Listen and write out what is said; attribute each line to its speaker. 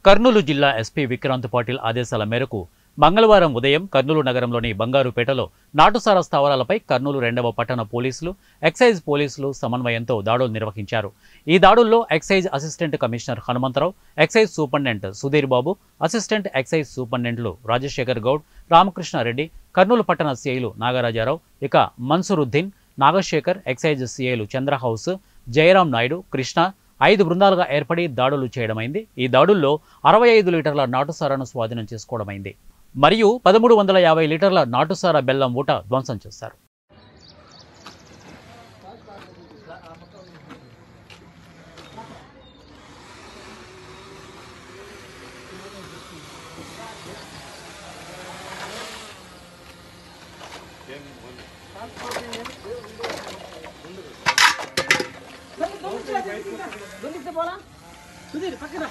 Speaker 1: కర్నూలు జిల్లా ఎస్పీ విక్రాంత్ పాటిల్ ఆదేశాల మేరకు మంగళవారం ఉదయం కర్నూలు నగరంలోని బంగారుపేటలో నాటుసారా స్థావరాలపై కర్నూలు 2వ పట్టణ పోలీసులు, ఎక్సైజ్ పోలీసులు సమన్వయంతో దాడులు నిర్వహించారు. ఈ దాడుల్లో excise assistant commissioner Hanumantharao, excise superintendent Sudheer Babu, assistant excise సూపరింటెండెంట్లు రాజశేఖర్ గౌడ్, రామకృష్ణారెడ్డి, కర్నూలు పట్టణ సీఐలు నాగరాజారావు, ఇక మన్సూరుద్దీన్, నాగశేఖర్, ఎక్సైజ్ సీఐలు చంద్రహౌస్, జయరాం నాయుడు, కృష్ణ 5 బృందాలుగా ఏర్పడి దాడులు చేయడమైంది. ఈ దాడుల్లో 65 లీటర్ల నాటుసారాను స్వాధీనం చేసుకోవడమైంది. మరియు 1350 లీటర్ల నాటుసారా బెల్లం ఊట ధ్వంసం చేశారు.